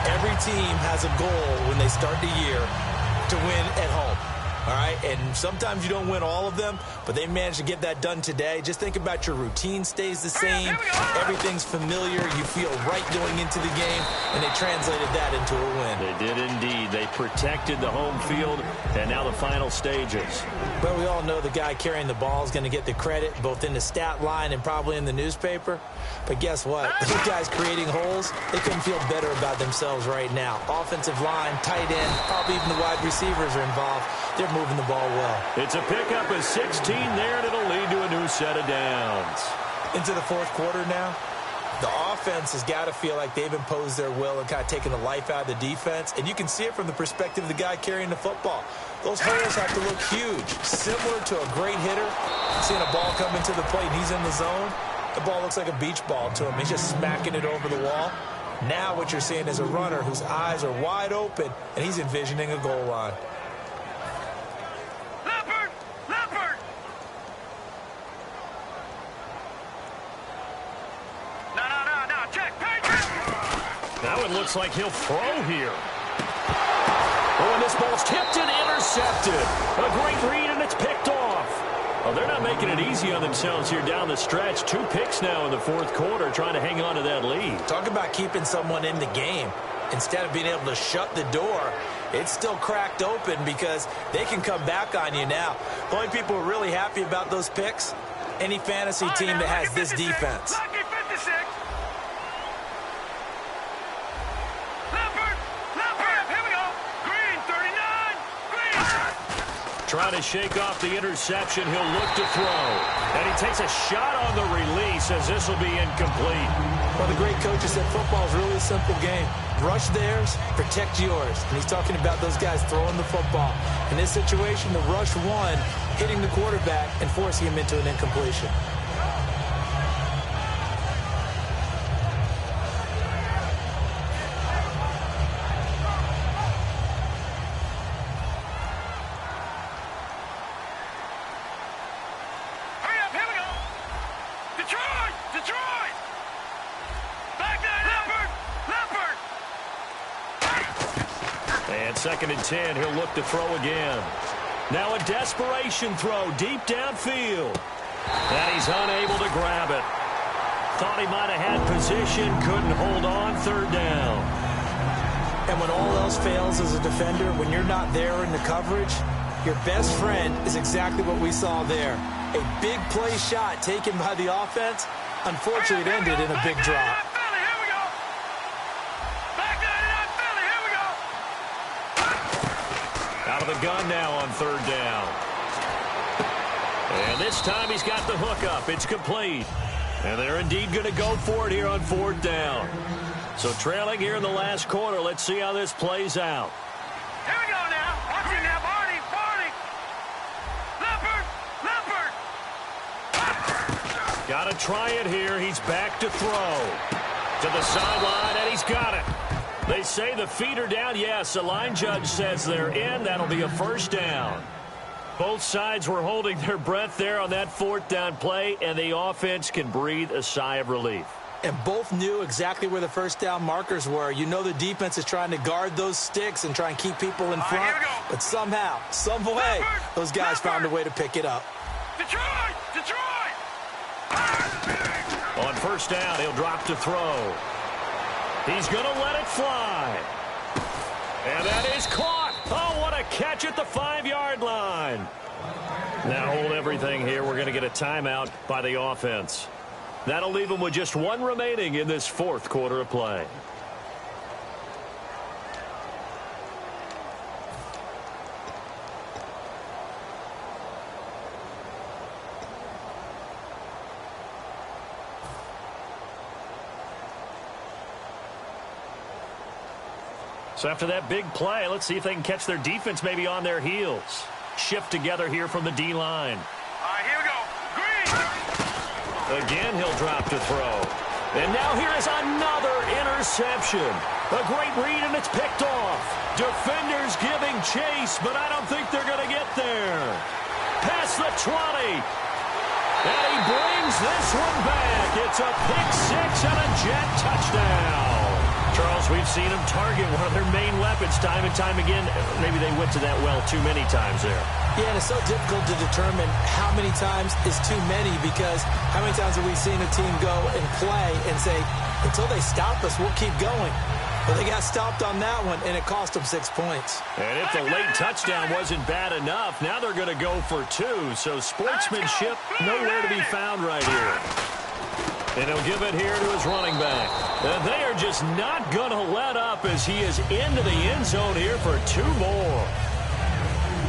every team has a goal when they start the year to win at home. All right, and sometimes you don't win all of them, but they managed to get that done today. Just think about your routine stays the same. Everything's familiar. You feel right going into the game, and they translated that into a win. They did indeed. They protected the home field, and now the final stages. Well, we all know the guy carrying the ball is going to get the credit, both in the stat line and probably in the newspaper. But guess what? Those guys creating holes, they couldn't feel better about themselves right now. Offensive line, tight end, probably even the wide receivers are involved. They're moving the ball well. It's a pickup of 16 there, and it'll lead to a new set of downs. Into the 4th quarter now. The offense has got to feel like they've imposed their will and kind of taken the life out of the defense. And you can see it from the perspective of the guy carrying the football. Those holes have to look huge, similar to a great hitter. Seeing a ball come into the plate and he's in the zone, the ball looks like a beach ball to him. He's just smacking it over the wall. Now what you're seeing is a runner whose eyes are wide open, and he's envisioning a goal line. Now it looks like he'll throw here. Oh, and this ball's tipped and intercepted. A great read, and it's picked off. Well, they're not making it easy on themselves here down the stretch. 2 picks now in the 4th quarter, trying to hang on to that lead. Talk about keeping someone in the game. Instead of being able to shut the door, it's still cracked open because they can come back on you now. The only people who are really happy about those picks, any fantasy team that has this defense. Trying to shake off the interception. He'll look to throw. And he takes a shot on the release as this will be incomplete. Well, the great coaches said football is really a simple game. Rush theirs, protect yours. And he's talking about those guys throwing the football. In this situation, the rush one, hitting the quarterback and forcing him into an incompletion. And 2nd and 10, he'll look to throw again. Now a desperation throw deep downfield. And he's unable to grab it. Thought he might have had position, couldn't hold on, 3rd down. And when all else fails as a defender, when you're not there in the coverage, your best friend is exactly what we saw there. A big play shot taken by the offense. Unfortunately, it ended in a big drop. Out of the gun now on 3rd down. And this time he's got the hook up. It's complete. And they're indeed going to go for it here on 4th down. So trailing here in the last quarter. Let's see how this plays out. Here we go now. Watch it now, Barney. Leopard. Got to try it here. He's back to throw. To the sideline, and he's got it. They say the feet are down. Yes, the line judge says they're in. That'll be a 1st down. Both sides were holding their breath there on that 4th down play, and the offense can breathe a sigh of relief. And both knew exactly where the 1st down markers were. You know the defense is trying to guard those sticks and try and keep people in front. But somehow, some way, those guys found a way to pick it up. Detroit! On 1st down, he'll drop to throw. He's going to let it fly. And that is caught. Oh, what a catch at the 5-yard line. Now hold everything here. We're going to get a timeout by the offense. That'll leave them with just one remaining in this fourth quarter of play. So after that big play, let's see if they can catch their defense maybe on their heels. Shift together here from the D-line. All right, here we go. Green! Again, he'll drop to throw. And now here is another interception. A great read, and it's picked off. Defenders giving chase, but I don't think they're going to get there. Past the 20. And he brings this one back. It's a pick six and a Jet touchdown. Charles, we've seen them target one of their main weapons time and time again. Maybe they went to that well too many times there. Yeah, and it's so difficult to determine how many times is too many, because how many times have we seen a team go and play and say, until they stop us, we'll keep going. But they got stopped on that one, and it cost them 6 points. And if the late touchdown wasn't bad enough, now they're going to go for two. So sportsmanship nowhere to be found right here. And he'll give it here to his running back. And they are just not going to let up as he is into the end zone here for two more.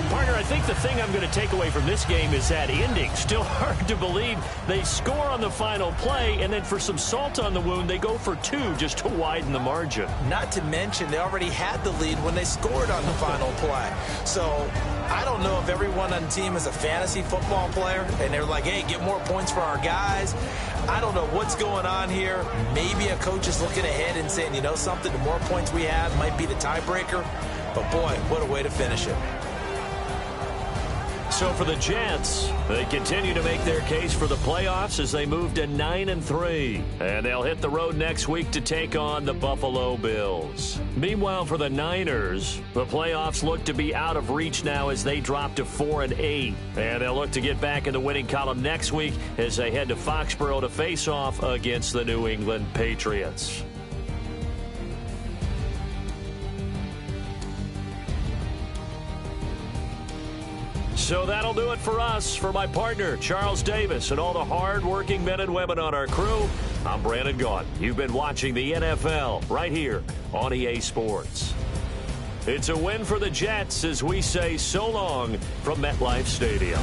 Partner, I think the thing I'm going to take away from this game is that ending. Still hard to believe they score on the final play, and then for some salt on the wound, they go for two just to widen the margin. Not to mention, they already had the lead when they scored on the final play. So I don't know if everyone on the team is a fantasy football player, and they're like, hey, get more points for our guys. I don't know what's going on here. Maybe a coach is looking ahead and saying, you know something, the more points we have might be the tiebreaker. But, boy, what a way to finish it. So for the Jets, they continue to make their case for the playoffs as they move to 9-3. And they'll hit the road next week to take on the Buffalo Bills. Meanwhile, for the Niners, the playoffs look to be out of reach now as they drop to 4-8. And they'll look to get back in the winning column next week as they head to Foxborough to face off against the New England Patriots. So that'll do it for us. For my partner, Charles Davis, and all the hard-working men and women on our crew, I'm Brandon Gaudin. You've been watching the NFL right here on EA Sports. It's a win for the Jets as we say so long from MetLife Stadium.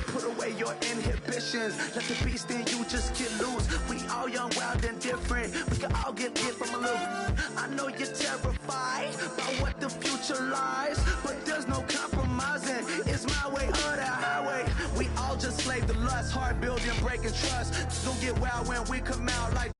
Put away your inhibitions. Let the beast in you just get loose. We all young, wild, and different. We can all get hit from a little. I know you're terrified by what the future lies, but there's no compromising. It's my way or the highway. We all just slave the lust, hard building, breaking trust. Don't get wild when we come out like